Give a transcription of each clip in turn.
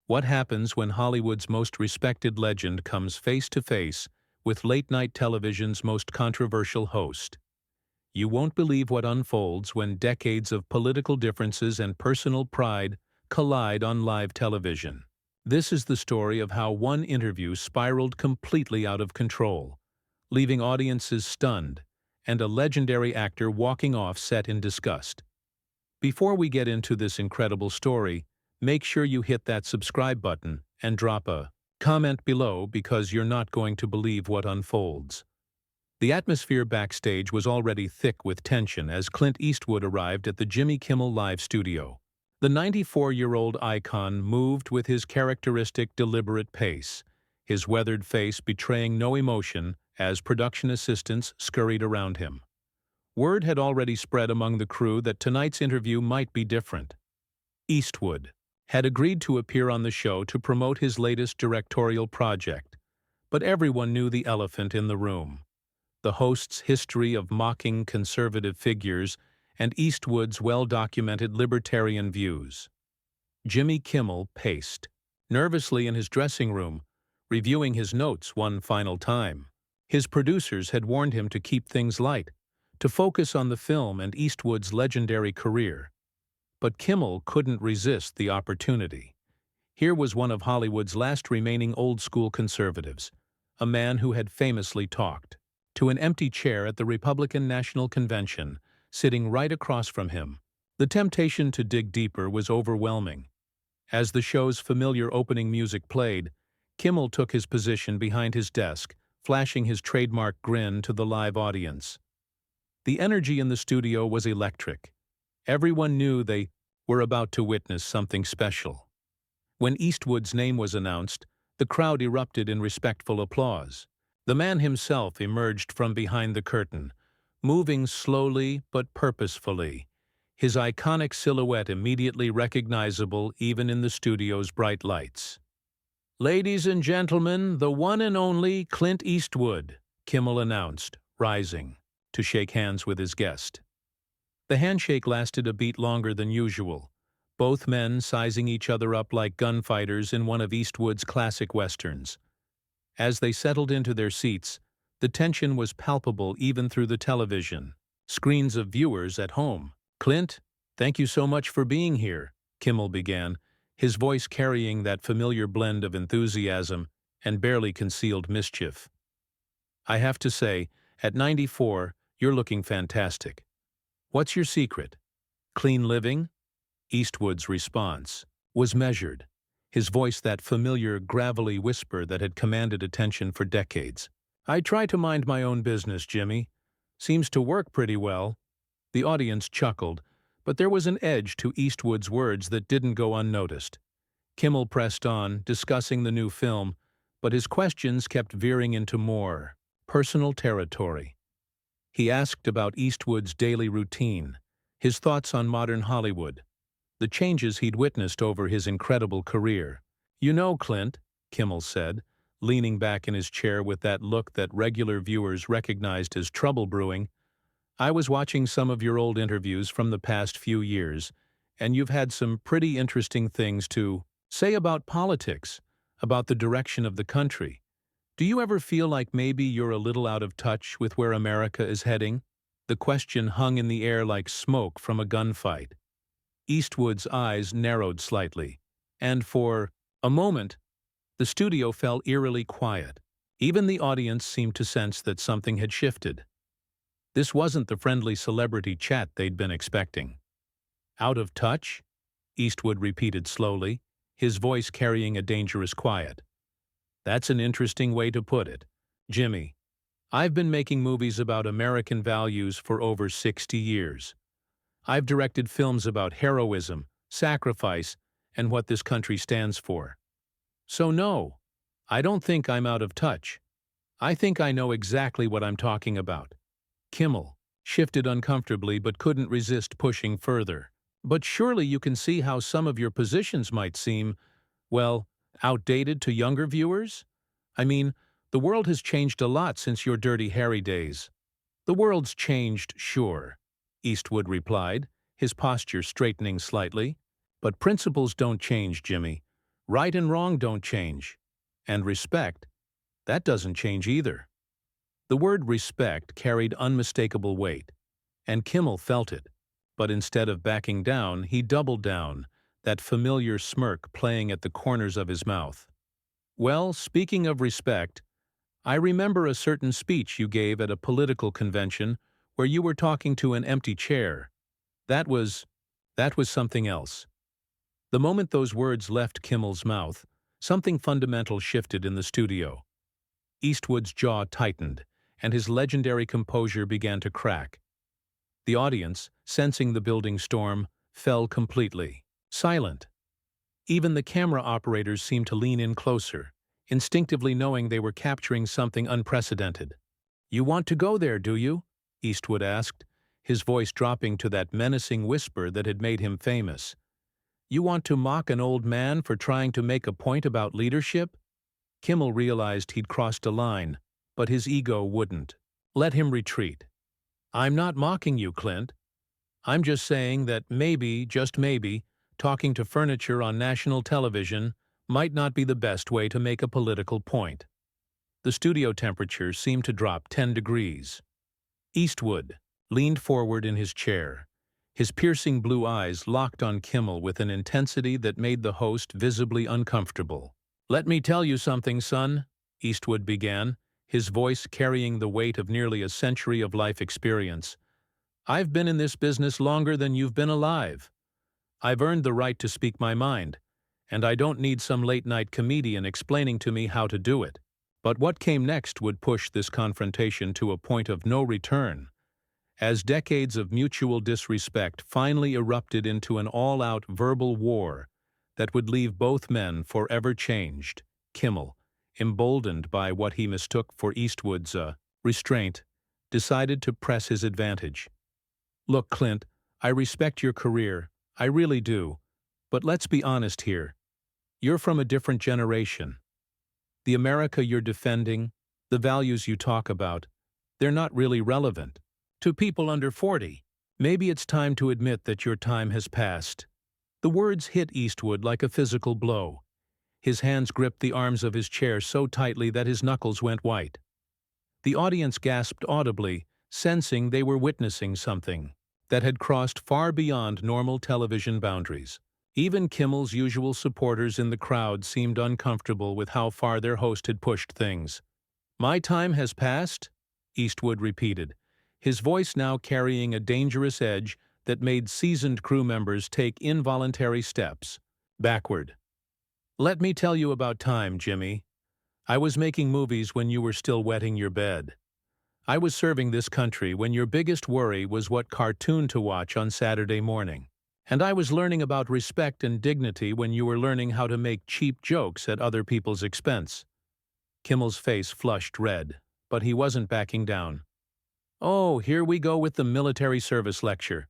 What happens when Hollywood's most respected legend comes face-to-face with late-night television's most controversial host? You won't believe what unfolds when decades of political differences and personal pride collide on live television. This is the story of how one interview spiraled completely out of control, leaving audiences stunned and a legendary actor walking off set in disgust. Before we get into this incredible story, make sure you hit that subscribe button and drop a comment below because you're not going to believe what unfolds. The atmosphere backstage was already thick with tension as Clint Eastwood arrived at the Jimmy Kimmel Live studio. The 94-year-old icon moved with his characteristic deliberate pace, his weathered face betraying no emotion as production assistants scurried around him. Word had already spread among the crew that tonight's interview might be different. Eastwood had agreed to appear on the show to promote his latest directorial project, but everyone knew the elephant in the room: the host's history of mocking conservative figures and Eastwood's well-documented libertarian views. Jimmy Kimmel paced nervously in his dressing room, reviewing his notes one final time. His producers had warned him to keep things light, to focus on the film and Eastwood's legendary career. But Kimmel couldn't resist the opportunity. Here was one of Hollywood's last remaining old-school conservatives, a man who had famously talked to an empty chair at the Republican National Convention, sitting right across from him. The temptation to dig deeper was overwhelming. As the show's familiar opening music played, Kimmel took his position behind his desk, flashing his trademark grin to the live audience. The energy in the studio was electric. Everyone knew they were about to witness something special. When Eastwood's name was announced, the crowd erupted in respectful applause. The man himself emerged from behind the curtain, moving slowly but purposefully, his iconic silhouette immediately recognizable even in the studio's bright lights. "Ladies and gentlemen, the one and only Clint Eastwood," Kimmel announced, rising to shake hands with his guest. The handshake lasted a beat longer than usual, both men sizing each other up like gunfighters in one of Eastwood's classic westerns. As they settled into their seats, the tension was palpable even through the television screens of viewers at home. "Clint, thank you so much for being here," Kimmel began, his voice carrying that familiar blend of enthusiasm and barely concealed mischief. "I have to say, at 94, you're looking fantastic. What's your secret? Clean living?" Eastwood's response was measured, his voice that familiar gravelly whisper that had commanded attention for decades. "I try to mind my own business, Jimmy. Seems to work pretty well." The audience chuckled, but there was an edge to Eastwood's words that didn't go unnoticed. Kimmel pressed on, discussing the new film, but his questions kept veering into more personal territory. He asked about Eastwood's daily routine, his thoughts on modern Hollywood, the changes he'd witnessed over his incredible career. "You know, Clint," Kimmel said, leaning back in his chair with that look that regular viewers recognized as trouble brewing, "I was watching some of your old interviews from the past few years, and you've had some pretty interesting things to say about politics, about the direction of the country. Do you ever feel like maybe you're a little out of touch with where America is heading?" The question hung in the air like smoke from a gunfight. Eastwood's eyes narrowed slightly, and for a moment, the studio fell eerily quiet. Even the audience seemed to sense that something had shifted. This wasn't the friendly celebrity chat they'd been expecting. "Out of touch?" Eastwood repeated slowly, his voice carrying a dangerous quiet. "That's an interesting way to put it. Jimmy, I've been making movies about American values for over 60 years. I've directed films about heroism, sacrifice, and what this country stands for. So no, I don't think I'm out of touch. I think I know exactly what I'm talking about." Kimmel shifted uncomfortably but couldn't resist pushing further. "But surely you can see how some of your positions might seem, well, outdated to younger viewers? I mean, the world has changed a lot since your Dirty Harry days." "The world's changed, sure," Eastwood replied, his posture straightening slightly. "But principles don't change, Jimmy. Right and wrong don't change. And respect, that doesn't change either. The word respect carried unmistakable weight, and Kimmel felt it. But instead of backing down, he doubled down, that familiar smirk playing at the corners of his mouth. Well, speaking of respect, I remember a certain speech you gave at a political convention where you were talking to an empty chair. That was something else. The moment those words left Kimmel's mouth, something fundamental shifted in the studio. Eastwood's jaw tightened, and his legendary composure began to crack. The audience, sensing the building storm, fell completely silent. Even the camera operators seemed to lean in closer, instinctively knowing they were capturing something unprecedented. "You want to go there, do you?" Eastwood asked, his voice dropping to that menacing whisper that had made him famous. "You want to mock an old man for trying to make a point about leadership?" Kimmel realized he'd crossed a line, but his ego wouldn't let him retreat. "I'm not mocking you, Clint. I'm just saying that maybe, just maybe, talking to furniture on national television might not be the best way to make a political point." The studio temperature seemed to drop 10 degrees. Eastwood leaned forward in his chair, his piercing blue eyes locked on Kimmel with an intensity that made the host visibly uncomfortable. "Let me tell you something, son," Eastwood began, his voice carrying the weight of nearly a century of life experience. "I've been in this business longer than you've been alive. I've earned the right to speak my mind, and I don't need some late-night comedian explaining to me how to do it." But what came next would push this confrontation to a point of no return, as decades of mutual disrespect finally erupted into an all-out verbal war that would leave both men forever changed. Kimmel, emboldened by what he mistook for Eastwood's restraint, decided to press his advantage. "Look, Clint, I respect your career, I really do, but let's be honest here. You're from a different generation. The America you're defending, the values you talk about, they're not really relevant to people under 40. Maybe it's time to admit that your time has passed." The words hit Eastwood like a physical blow. His hands gripped the arms of his chair so tightly that his knuckles went white. The audience gasped audibly, sensing they were witnessing something that had crossed far beyond normal television boundaries. Even Kimmel's usual supporters in the crowd seemed uncomfortable with how far their host had pushed things. "My time has passed?" Eastwood repeated, his voice now carrying a dangerous edge that made seasoned crew members take involuntary steps backward. "Let me tell you about time, Jimmy. I was making movies when you were still wetting your bed. I was serving this country when your biggest worry was what cartoon to watch on Saturday morning. And I was learning about respect and dignity when you were learning how to make cheap jokes at other people's expense." Kimmel's face flushed red, but he wasn't backing down. "Oh, here we go with the military service lecture.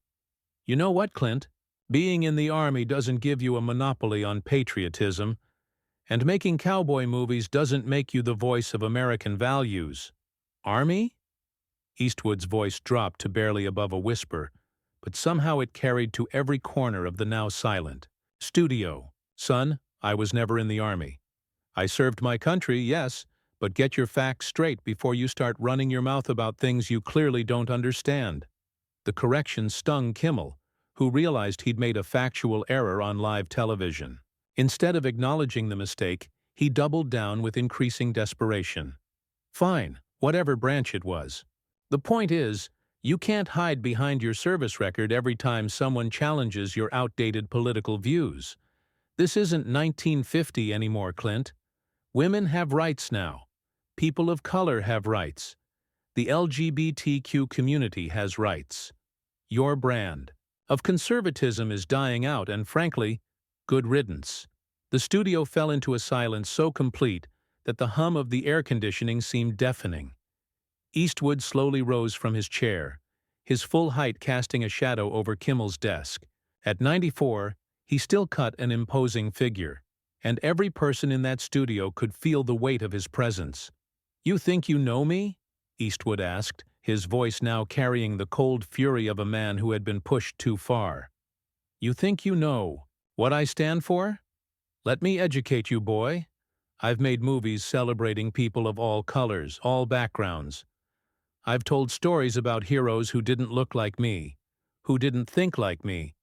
You know what, Clint? Being in the Army doesn't give you a monopoly on patriotism, and making cowboy movies doesn't make you the voice of American values. Army?" Eastwood's voice dropped to barely above a whisper, but somehow it carried to every corner of the now silent studio. "Son, I was never in the Army. I served my country, yes, but get your facts straight before you start running your mouth about things you clearly don't understand." The correction stung Kimmel, who realized he'd made a factual error on live television. Instead of acknowledging the mistake, he doubled down with increasing desperation. "Fine, whatever branch it was. The point is, you can't hide behind your service record every time someone challenges your outdated political views. This isn't 1950 anymore, Clint. Women have rights now. People of color have rights. The LGBTQ community has rights. Your brand of conservatism is dying out, and frankly, good riddance." The studio fell into a silence so complete that the hum of the air conditioning seemed deafening. Eastwood slowly rose from his chair, his full height casting a shadow over Kimmel's desk. At 94, he still cut an imposing figure, and every person in that studio could feel the weight of his presence. "You think you know me?" Eastwood asked, his voice now carrying the cold fury of a man who had been pushed too far. "You think you know what I stand for?" Let me educate you, boy. I've made movies celebrating people of all colors, all backgrounds. I've told stories about heroes who didn't look like me, who didn't think like me,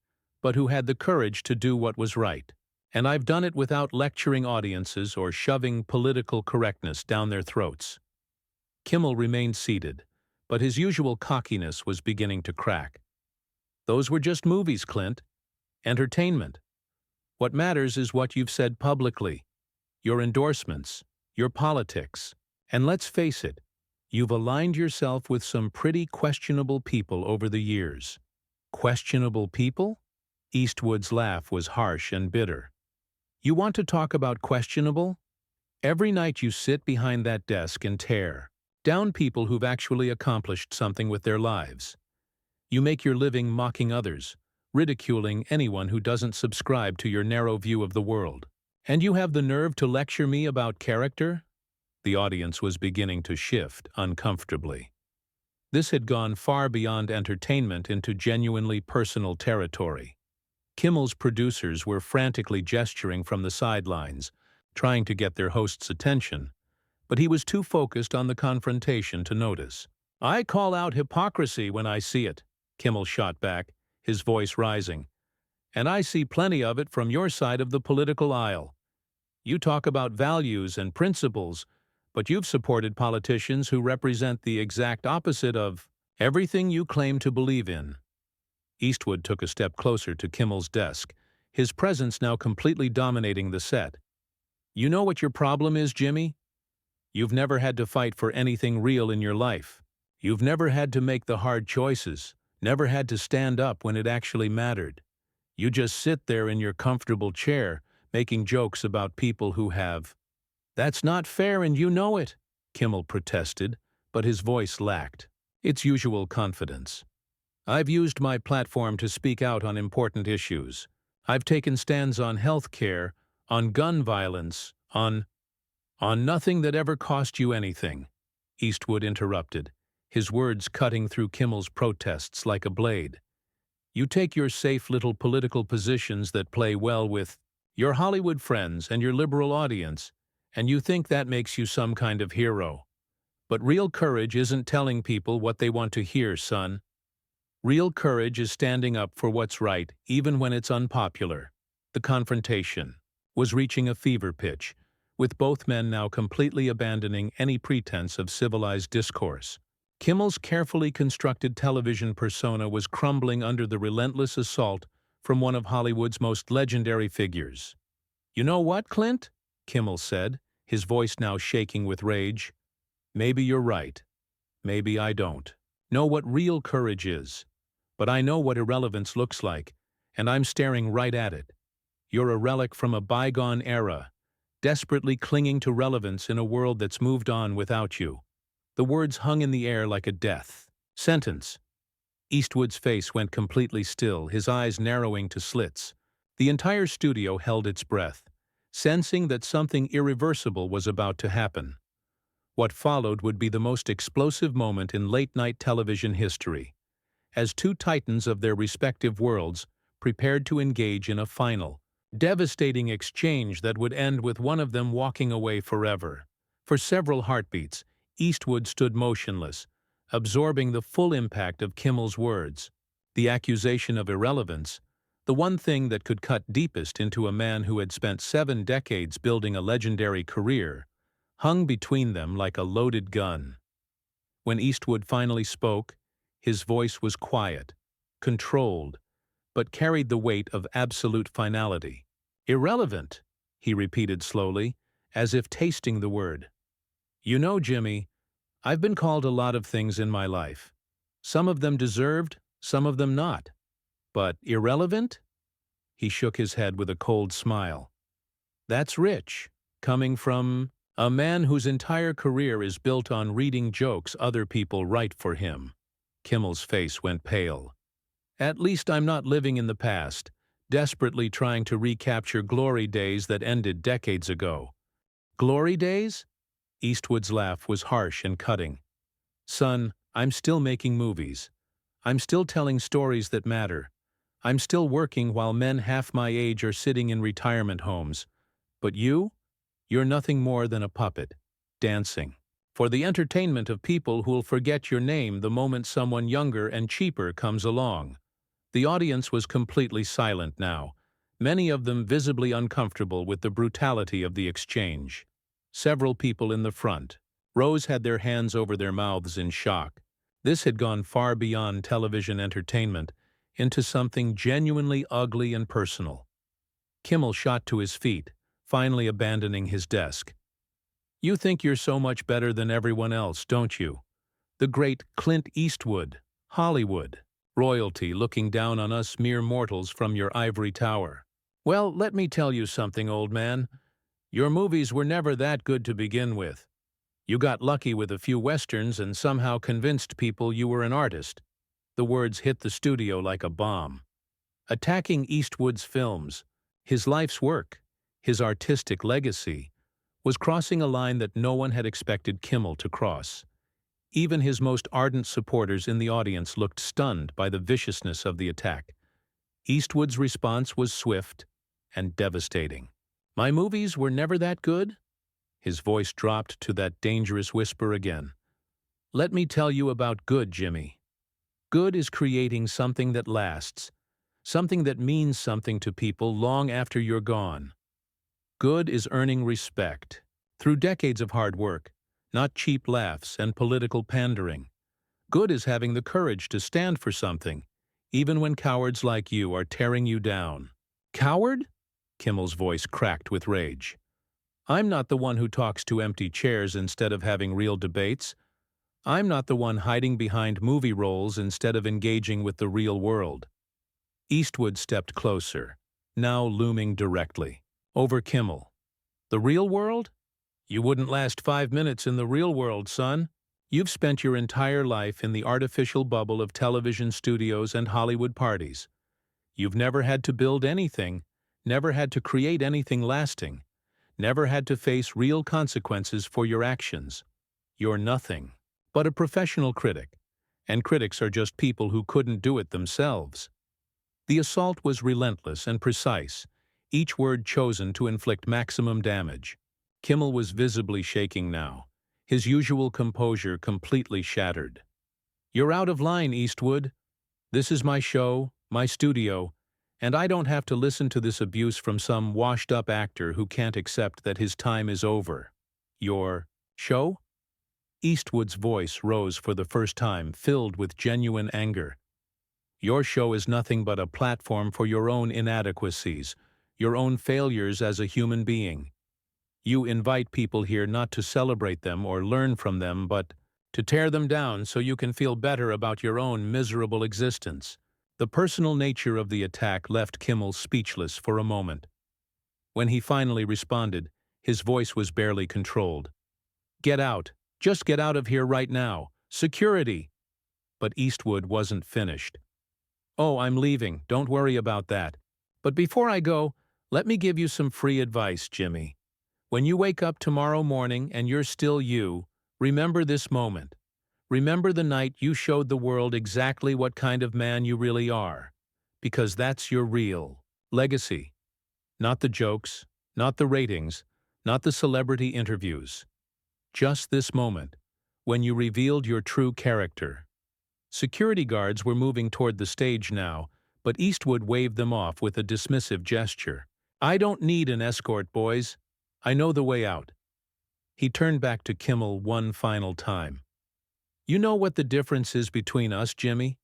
but who had the courage to do what was right. And I've done it without lecturing audiences or shoving political correctness down their throats. Kimmel remained seated, but his usual cockiness was beginning to crack. Those were just movies, Clint. Entertainment. What matters is what you've said publicly, your endorsements, your politics. And let's face it, you've aligned yourself with some pretty questionable people over the years. Questionable people? Eastwood's laugh was harsh and bitter. You want to talk about questionable? Every night you sit behind that desk and tear down people who've actually accomplished something with their lives. You make your living mocking others, ridiculing anyone who doesn't subscribe to your narrow view of the world. And you have the nerve to lecture me about character? The audience was beginning to shift uncomfortably. This had gone far beyond entertainment into genuinely personal territory. Kimmel's producers were frantically gesturing from the sidelines, trying to get their host's attention, but he was too focused on the confrontation to notice. "I call out hypocrisy when I see it," Kimmel shot back, his voice rising. "And I see plenty of it from your side of the political aisle. You talk about values and principles, but you've supported politicians who represent the exact opposite of everything you claim to believe in." Eastwood took a step closer to Kimmel's desk, his presence now completely dominating the set. "You know what your problem is, Jimmy? You've never had to fight for anything real in your life. You've never had to make the hard choices, never had to stand up when it actually mattered. You just sit there in your comfortable chair, making jokes about people who have." "That's not fair and you know it," Kimmel protested, but his voice lacked its usual confidence. "I've used my platform to speak out on important issues. I've taken stands on health care, on gun violence, on nothing that ever cost you anything," Eastwood interrupted, his words cutting through Kimmel's protests like a blade. "You take your safe little political positions that play well with your Hollywood friends and your liberal audience, and you think that makes you some kind of hero. But real courage isn't telling people what they want to hear, son. Real courage is standing up for what's right, even when it's unpopular." The confrontation was reaching a fever pitch, with both men now completely abandoning any pretense of civilized discourse. Kimmel's carefully constructed television persona was crumbling under the relentless assault from one of Hollywood's most legendary figures. "You know what, Clint?" Kimmel said, his voice now shaking with rage. "Maybe you're right. Maybe I don't know what real courage is. But I know what irrelevance looks like, and I'm staring right at it. You're a relic from a bygone era, desperately clinging to relevance in a world that's moved on without you." The words hung in the air like a death sentence. Eastwood's face went completely still, his eyes narrowing to slits. The entire studio held its breath, sensing that something irreversible was about to happen. What followed would be the most explosive moment in late-night television history, as two titans of their respective worlds prepared to engage in a final, devastating exchange that would end with one of them walking away forever. For several heartbeats, Eastwood stood motionless, absorbing the full impact of Kimmel's words. The accusation of irrelevance, the one thing that could cut deepest into a man who had spent 7 decades building a legendary career, hung between them like a loaded gun. When Eastwood finally spoke, his voice was quiet, controlled, but carried the weight of absolute finality. "Irrelevant," he repeated slowly, as if tasting the word. "You know, Jimmy, I've been called a lot of things in my life. Some of them deserved, some of them not. But irrelevant?" He shook his head with a cold smile. "That's rich, coming from a man whose entire career is built on reading jokes other people write for him." Kimmel's face went pale. "At least I'm not living in the past, desperately trying to recapture glory days that ended decades ago." "Glory days?" Eastwood's laugh was harsh and cutting. "Son, I'm still making movies. I'm still telling stories that matter. I'm still working while men half my age are sitting in retirement homes. But you're nothing more than a puppet, dancing. For the entertainment of people who'll forget your name the moment someone younger and cheaper comes along. The audience was completely silent now, many of them visibly uncomfortable with the brutality of the exchange. Several people in the front rows had their hands over their mouths in shock. This had gone far beyond television entertainment into something genuinely ugly and personal. Kimmel shot to his feet, finally abandoning his desk. "You think you're so much better than everyone else, don't you? The great Clint Eastwood, Hollywood, royalty looking down on us mere mortals from your ivory tower. Well, let me tell you something, old man. Your movies were never that good to begin with. You got lucky with a few westerns and somehow convinced people you were an artist." The words hit the studio like a bomb. Attacking Eastwood's films, his life's work, his artistic legacy, was crossing a line that no one had expected Kimmel to cross. Even his most ardent supporters in the audience looked stunned by the viciousness of the attack. Eastwood's response was swift and devastating. "My movies were never that good?" His voice dropped to that dangerous whisper again. "Let me tell you about good, Jimmy. Good is creating something that lasts, something that means something to people long after you're gone. Good is earning respect through decades of hard work, not cheap laughs and political pandering. Good is having the courage to stand for something, even when cowards like you are tearing you down." "Coward?" Kimmel's voice cracked with rage. "I'm not the one who talks to empty chairs instead of having real debates. I'm not the one hiding behind movie roles instead of engaging with the real world." Eastwood stepped closer, now looming directly over Kimmel. "The real world? You wouldn't last 5 minutes in the real world, son. You've spent your entire life in the artificial bubble of television studios and Hollywood parties. You've never had to build anything, never had to create anything lasting, never had to face real consequences for your actions. You're nothing but a professional critic, and critics are just people who couldn't do it themselves." The assault was relentless and precise, each word chosen to inflict maximum damage. Kimmel was visibly shaking now, his usual composure completely shattered. "You're out of line, Eastwood. This is my show, my studio, and I don't have to listen to this abuse from some washed-up actor who can't accept that his time is over." "Your show?" Eastwood's voice rose for the first time, filled with genuine anger. "Your show is nothing but a platform for your own inadequacies, your own failures as a human being. You invite people here not to celebrate them or learn from them, but to tear them down so you can feel better about your own miserable existence." The personal nature of the attack left Kimmel speechless for a moment. When he finally responded, his voice was barely controlled. "Get out. Just get out of here right now. Security!" But Eastwood wasn't finished. "Oh, I'm leaving. Don't worry about that. But before I go, let me give you some free advice, Jimmy. When you wake up tomorrow morning and you're still you, remember this moment. Remember the night you showed the world exactly what kind of man you really are. Because that's your real legacy. Not the jokes, not the ratings, not the celebrity interviews. Just this moment, when you revealed your true character." Security guards were moving toward the stage now, but Eastwood waved them off with a dismissive gesture. "I don't need an escort, boys. I know the way out." He turned back to Kimmel one final time. "You know what the difference is between us, Jimmy?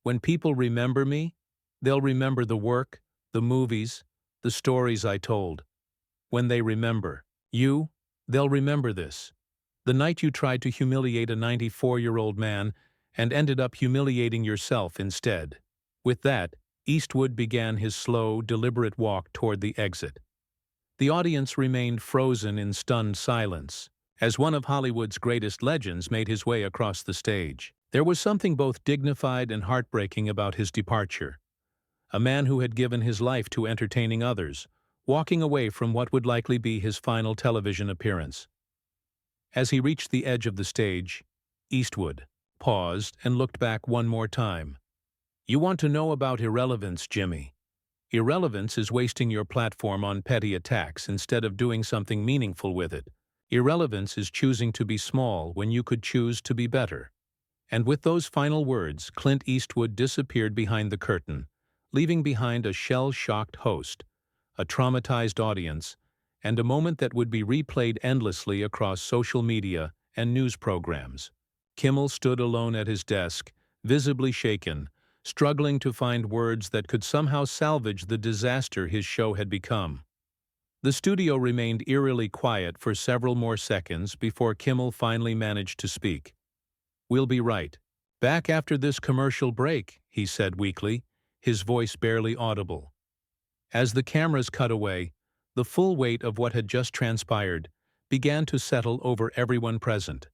When people remember me, they'll remember the work, the movies, the stories I told. When they remember you, they'll remember this. The night you tried to humiliate a 94-year-old man and ended up humiliating yourself instead." With that, Eastwood began his slow, deliberate walk toward the exit. The audience remained frozen in stunned silence as one of Hollywood's greatest legends made his way across the stage. There was something both dignified and heartbreaking about his departure. A man who had given his life to entertaining others, walking away from what would likely be his final television appearance. As he reached the edge of the stage, Eastwood paused and looked back one more time. "You want to know about irrelevance, Jimmy? Irrelevance is wasting your platform on petty attacks instead of doing something meaningful with it. Irrelevance is choosing to be small when you could choose to be better. And with those final words, Clint Eastwood disappeared behind the curtain, leaving behind a shell-shocked host, a traumatized audience, and a moment that would be replayed endlessly across social media and news programs. Kimmel stood alone at his desk, visibly shaken, struggling to find words that could somehow salvage the disaster his show had become. The studio remained eerily quiet for several more seconds before Kimmel finally managed to speak. "We'll be right back after this commercial break," he said weakly, his voice barely audible. As the cameras cut away, the full weight of what had just transpired began to settle over everyone present.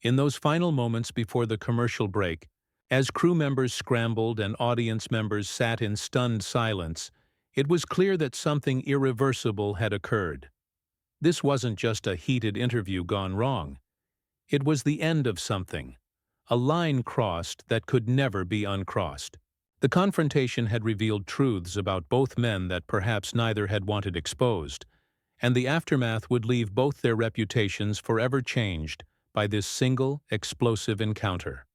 In those final moments before the commercial break, as crew members scrambled and audience members sat in stunned silence, it was clear that something irreversible had occurred. This wasn't just a heated interview gone wrong. It was the end of something, a line crossed that could never be uncrossed. The confrontation had revealed truths about both men that perhaps neither had wanted exposed, and the aftermath would leave both their reputations forever changed by this single, explosive encounter.